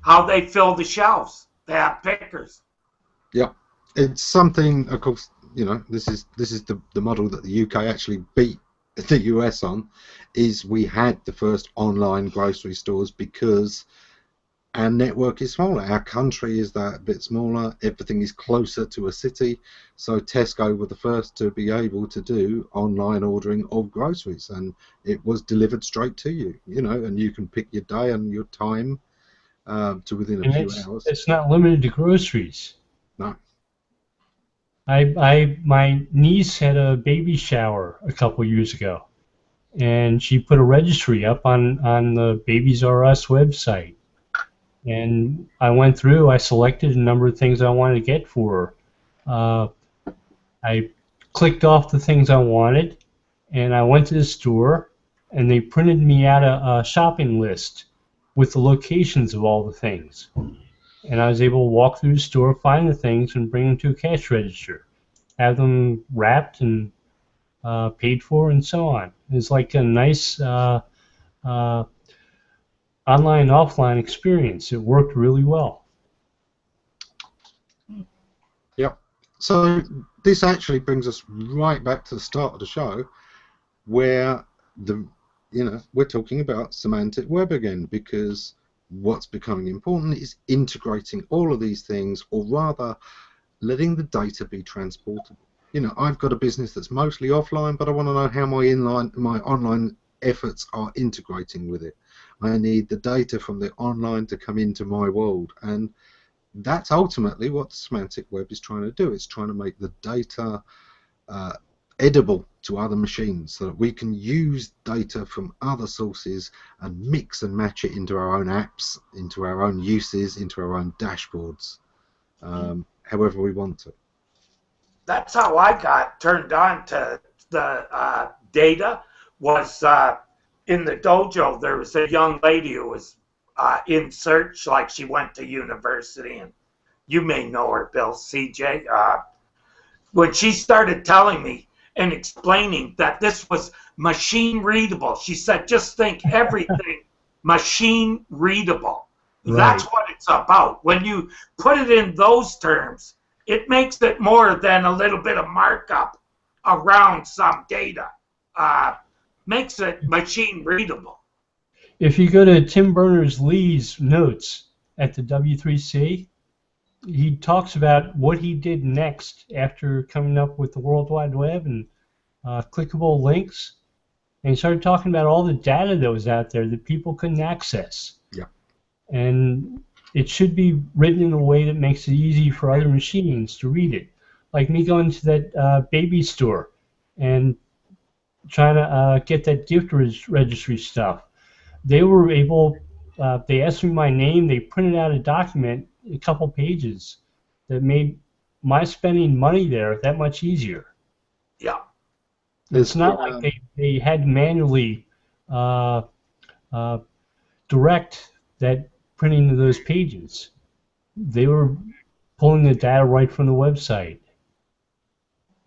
how they fill the shelves. They have pickers. Yeah, it's something. Of course, this is the model that the UK actually beat the US on. Is we had the first online grocery stores because our network is smaller. Our country is that bit smaller. Everything is closer to a city. So Tesco were the first to be able to do online ordering of groceries, and it was delivered straight to you. And you can pick your day and your time to within a few hours. It's not limited to groceries. No. My niece had a baby shower a couple years ago, and she put a registry up on the Babies R Us website. And I went through, I selected a number of things I wanted to get for her. I clicked off the things I wanted, and I went to the store, and they printed me out a shopping list with the locations of all the things. And I was able to walk through the store, find the things, and bring them to a cash register, have them wrapped and paid for, and so on. It's like a nice online-offline experience. It worked really well. Yep. So this actually brings us right back to the start of the show, where we're talking about semantic web again, because what's becoming important is integrating all of these things, or rather letting the data be transportable. I've got a business that's mostly offline, but I want to know how my online efforts are integrating with it. I need the data from the online to come into my world, and that's ultimately what the semantic web is trying to do. It's trying to make the data edible to other machines, so that we can use data from other sources and mix and match it into our own apps, into our own uses, into our own dashboards, however we want to. That's how I got turned on to the data. Was in the dojo, there was a young lady who was in search, like she went to university, and you may know her, Bill, CJ. When she started telling me and explaining that this was machine readable, she said, just think everything machine readable. Right. That's what it's about. When you put it in those terms, it makes it more than a little bit of markup around some data. Makes it machine readable. If you go to Tim Berners-Lee's notes at the W3C, he talks about what he did next after coming up with the World Wide Web and clickable links, and he started talking about all the data that was out there that people couldn't access. Yeah. And it should be written in a way that makes it easy for other machines to read it. Like me going to that baby store and trying to get that gift registry stuff. They were able, they asked me my name, they printed out a document, a couple pages, that made my spending money there that much easier. Yeah. It's not like they had manually direct that printing of those pages. They were pulling the data right from the website.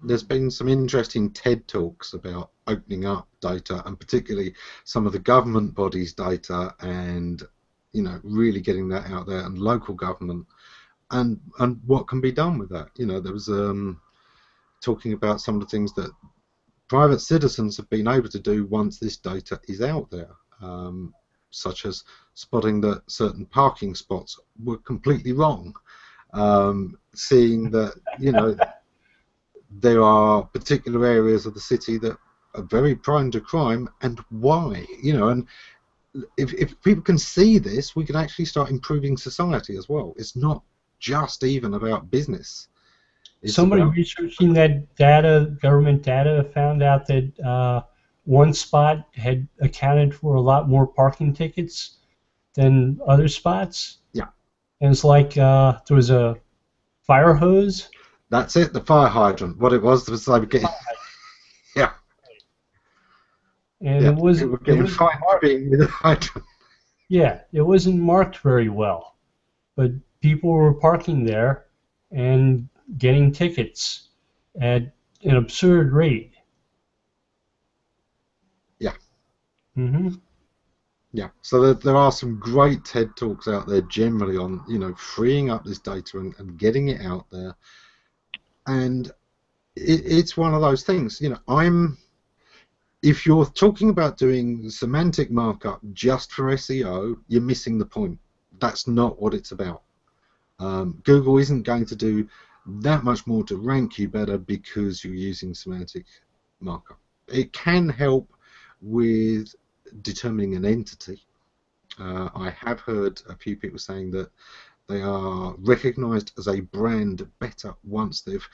There's been some interesting TED Talks about opening up data, and particularly some of the government bodies' data, and really getting that out there, and local government, and what can be done with that. There was talking about some of the things that private citizens have been able to do once this data is out there, such as spotting that certain parking spots were completely wrong, seeing that there are particular areas of the city that are very prone to crime, and why. And if people can see this, we can actually start improving society as well. It's not just even about business. Somebody researching that data, government data, found out that one spot had accounted for a lot more parking tickets than other spots. Yeah. And it's like there was a fire hose. That's it, the fire hydrant. What it was like getting... Yeah. And it was getting fined for being with a hydrant. Yeah, it wasn't marked very well, but people were parking there and getting tickets at an absurd rate. Mm-hmm. Yeah, so there are some great TED Talks out there generally on, freeing up this data and getting it out there. And it's one of those things, if you're talking about doing semantic markup just for SEO, you're missing the point. That's not what it's about. Google isn't going to do that much more to rank you better because you're using semantic markup. It can help with determining an entity. I have heard a few people saying that they are recognized as a brand better once they've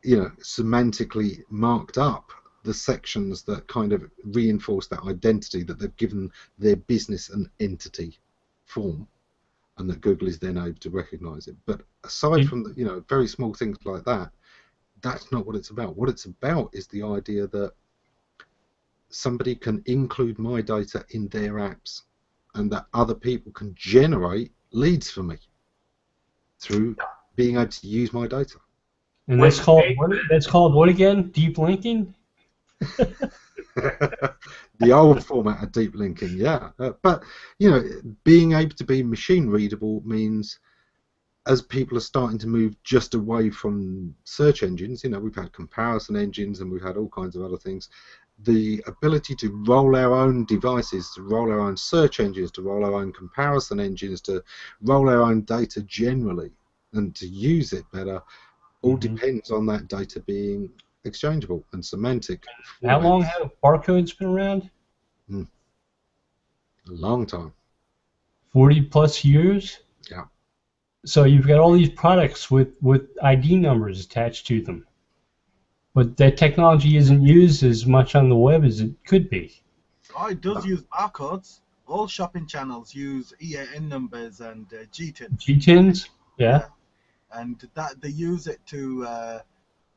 semantically marked up the sections that kind of reinforce that identity, that they've given their business an entity form, and that Google is then able to recognize it. But aside from the, very small things like that, that's not what it's about. What it's about is the idea that somebody can include my data in their apps, and that other people can generate leads for me through being able to use my data. And that's called what? That's called what again? Deep linking? The old format of deep linking, yeah. But being able to be machine readable means, as people are starting to move just away from search engines, we've had comparison engines and we've had all kinds of other things. The ability to roll our own devices, to roll our own search engines, to roll our own comparison engines, to roll our own data generally, and to use it better, all depends on that data being exchangeable and semantic. How long have barcodes been around? A long time. 40 plus years? Yeah. So you've got all these products with ID numbers attached to them. But that technology isn't used as much on the web as it could be. Oh, it does use barcodes. All shopping channels use EAN numbers and GTINs. GTINs? Yeah. And that they use it to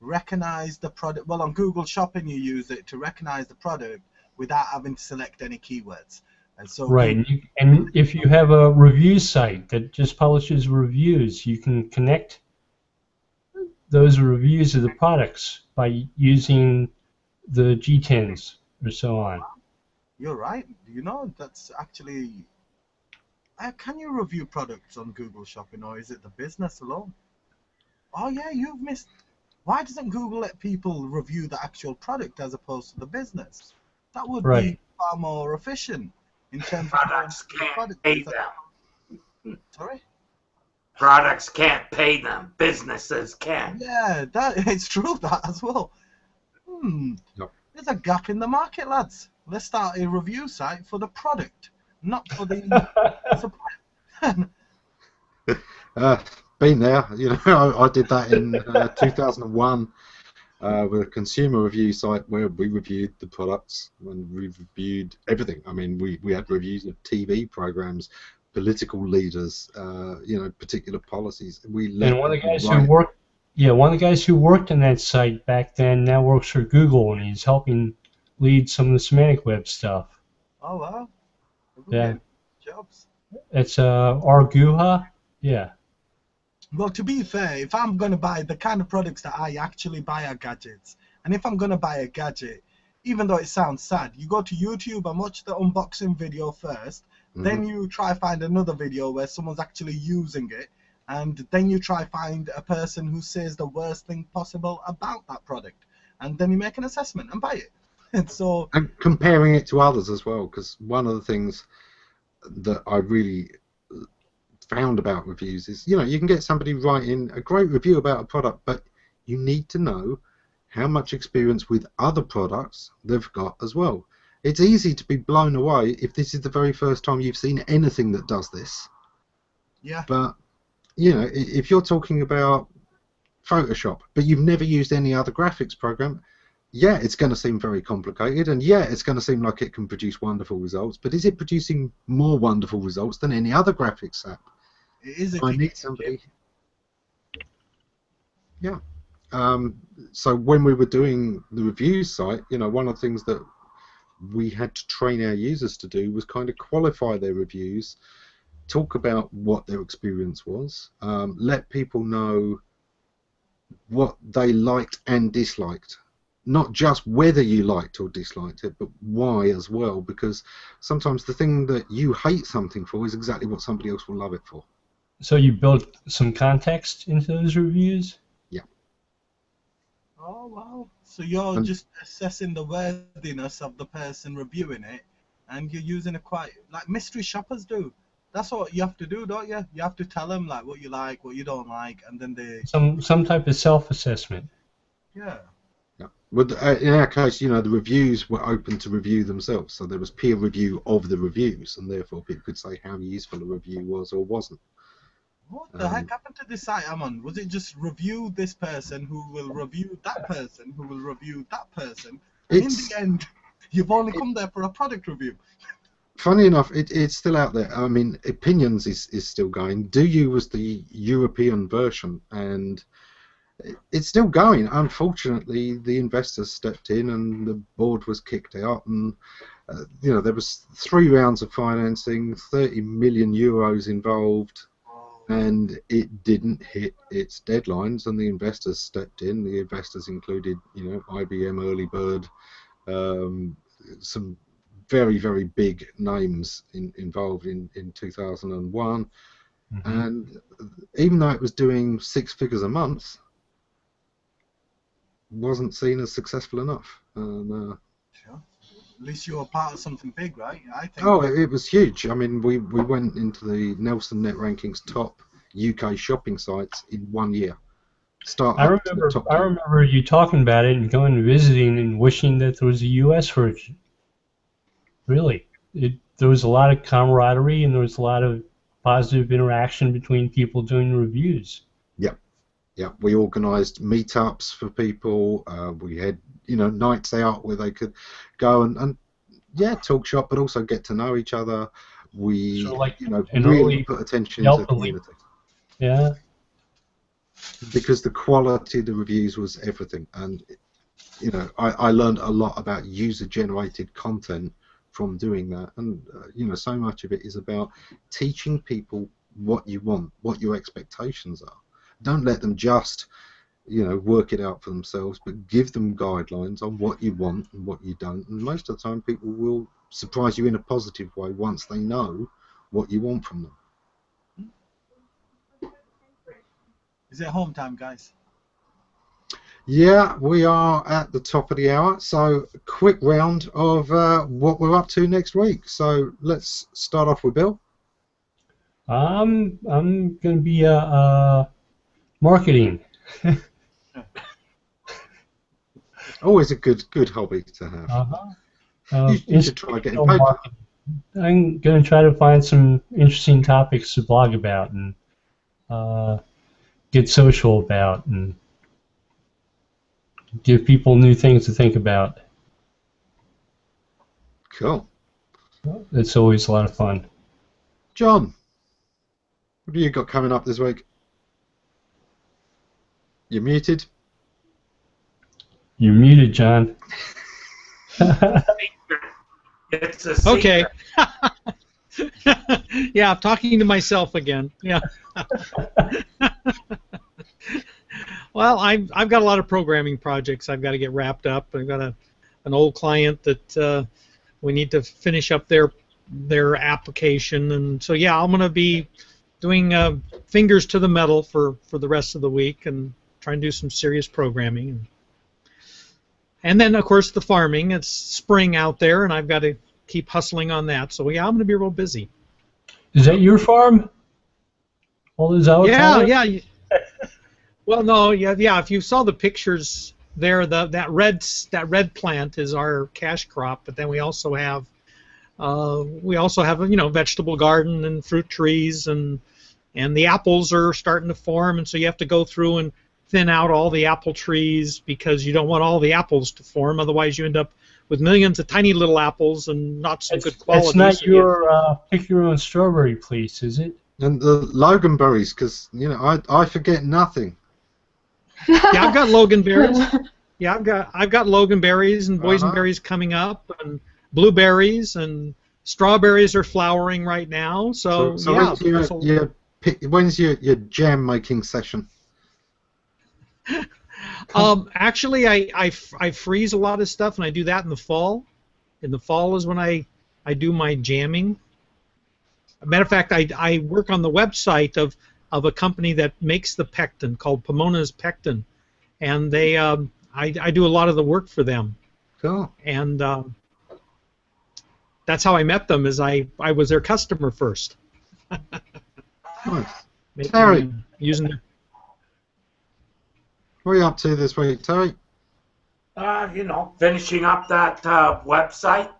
recognize the product. Well, on Google Shopping, you use it to recognize the product without having to select any keywords. And so right, and if you have a review site that just publishes reviews, you can connect those reviews of the products by using the GTINs or so on. You're right. That's actually... can you review products on Google Shopping, or is it the business alone? Oh, yeah, you've missed... Why doesn't Google let people review the actual product as opposed to the business? That would be far more efficient in terms of... Products can't pay them. Sorry? Products can't pay them. Businesses can. Yeah, it's true that as well. There's a gap in the market, lads. Let's start a review site for the product, not for the supplier. Been there. I did that in 2001 with a consumer review site where we reviewed the products and we reviewed everything. I mean, we had reviews of TV programs, political leaders, particular policies. And one of the guys who worked, one of the guys who worked on that site back then now works for Google, and he's helping lead some of the semantic web stuff. Oh wow! Yeah. Jobs. It's Arguha. Yeah. Well, to be fair, if I'm going to buy the kind of products that I actually buy are gadgets, and if I'm going to buy a gadget, even though it sounds sad, you go to YouTube and watch the unboxing video first, then you try find another video where someone's actually using it, and then you try find a person who says the worst thing possible about that product, and then you make an assessment and buy it. And comparing it to others as well, because one of the things that I really found about reviews is, you can get somebody writing a great review about a product, but you need to know how much experience with other products they've got as well. It's easy to be blown away if this is the very first time you've seen anything that does this. Yeah. But, if you're talking about Photoshop, but you've never used any other graphics program, yeah, it's going to seem very complicated, and yeah, it's going to seem like it can produce wonderful results, but is it producing more wonderful results than any other graphics app? It is. I need somebody. Yeah. So when we were doing the review site, one of the things that we had to train our users to do was kind of qualify their reviews, talk about what their experience was, let people know what they liked and disliked not just whether you liked or disliked it, but why as well, because sometimes the thing that you hate something for is exactly what somebody else will love it for. So you built some context into those reviews? Yeah. Oh, wow. So you're just assessing the worthiness of the person reviewing it, and you're using it quite, like mystery shoppers do. That's what you have to do, don't you? You have to tell them like what you like, what you don't like, and then they... Some type of self-assessment. Yeah. Yeah. But in our case, the reviews were open to review themselves, so there was peer review of the reviews, and therefore people could say how useful a review was or wasn't. What the heck happened to this site, Ammon? Was it just review this person who will review that person who will review that person? And in the end, you've only come there for a product review. Funny enough, it's still out there. I mean, Opinions is still going. Do You was the European version, and it's still going. Unfortunately, the investors stepped in and the board was kicked out, and there was 3 rounds of financing, 30 million euros involved, and it didn't hit its deadlines, and the investors stepped in. The investors included, IBM, Early Bird, some very, very big names involved in 2001, and even though it was doing 6 figures a month, wasn't seen as successful enough. Sure. At least you were part of something big, right? I think. Oh, it was huge. I mean, we went into the Nelson Net Rankings top UK shopping sites in 1 year. I remember you talking about it and going and visiting and wishing that there was a US version. Really, there was a lot of camaraderie and there was a lot of positive interaction between people doing reviews. Yeah, we organised meetups for people. We had, nights out where they could go and talk shop, but also get to know each other. We, really put attention to the community. Yeah. Because the quality of the reviews was everything, and I learned a lot about user-generated content from doing that, and so much of it is about teaching people what you want, what your expectations are. Don't let them just, work it out for themselves, but give them guidelines on what you want and what you don't. And most of the time, people will surprise you in a positive way once they know what you want from them. Is it home time, guys? Yeah, we are at the top of the hour. So, quick round of what we're up to next week. So, let's start off with Bill. I'm going to be marketing. Always a good hobby to have. You should try getting paid. I'm going to try to find some interesting topics to blog about and get social about and give people new things to think about. Cool. It's always a lot of fun. John, what do you got coming up this week? You're muted. You're muted, John. It's a secret. Okay. Yeah, I'm talking to myself again. Yeah. Well, I've got a lot of programming projects I've got to get wrapped up. I've got an old client that we need to finish up their application, and so yeah, I'm going to be doing fingers to the metal for the rest of the week and trying to do some serious programming. And then, of course, the farming. It's spring out there, and I've got to keep hustling on that. So, yeah, I'm going to be real busy. Is that your farm? All those avocados? Yeah. Well, no, yeah. If you saw the pictures there, that red plant is our cash crop. But then we also have a vegetable garden and fruit trees, and the apples are starting to form, and so you have to go through and thin out all the apple trees because you don't want all the apples to form. Otherwise, you end up with millions of tiny little apples and not so good quality. It's not your pick your own strawberry place, is it? And the loganberries, because I forget nothing. Yeah, I've got loganberries. Yeah, I've got loganberries and boysenberries coming up, and blueberries and strawberries are flowering right now. So yeah. When's your jam making session? Actually, I freeze a lot of stuff, and I do that in the fall. In the fall is when I do my jamming. As a matter of fact, I work on the website of a company that makes the pectin called Pomona's Pectin, and they I do a lot of the work for them. Cool. And that's how I met them. Is I was their customer first. Nice. Terry, using their... what are you up to this week, Terry? You know, finishing up that website.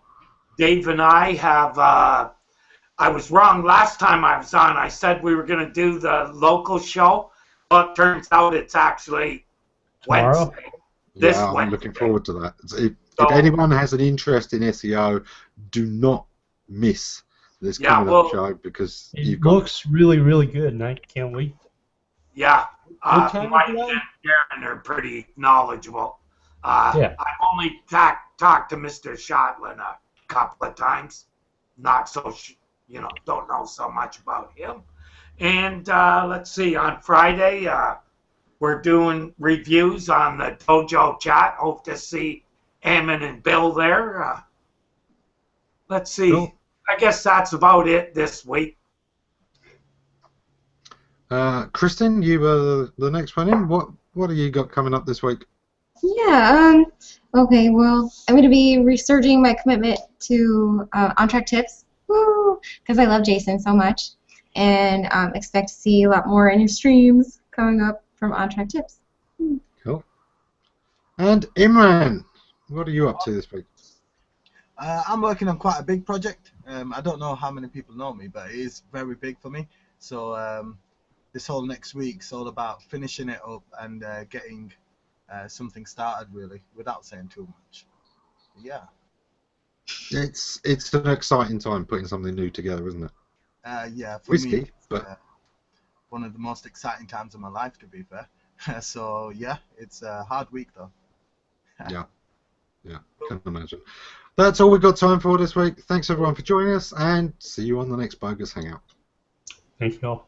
Dave and I have, I was wrong last time I was on. I said we were going to do the local show, but turns out it's actually Tomorrow? Wednesday. This Yeah, I'm Wednesday. looking forward to that. If So- anyone has an interest in SEO, do not miss this Yeah, coming well- up show because It you've got looks really, really good, and I can't wait. Yeah, What time Mike is and that? Darren are pretty knowledgeable. Yeah. I've only talked to Mr. Shotlin a couple of times. Not so, don't know so much about him. And let's see, on Friday, we're doing reviews on the Dojo chat. Hope to see Ammon and Bill there. Let's see. Cool. I guess that's about it this week. Kristin, you were the next one in. What have you got coming up this week? Yeah, okay, well, I'm going to be resurging my commitment to on-track tips, because I love Jason so much, and expect to see a lot more in your streams coming up from on-track tips. Cool. And Imran, what are you up to this week? I'm working on quite a big project. I don't know how many people know me, but it is very big for me. So this whole next week's all about finishing it up and getting something started, really, without saying too much. Yeah. It's an exciting time putting something new together, isn't it? Yeah, for Risky, me, but one of the most exciting times of my life, to be fair. So yeah, it's a hard week though. yeah, can imagine. That's all we've got time for this week. Thanks everyone for joining us, and see you on the next Bogus Hangout. Thank you all.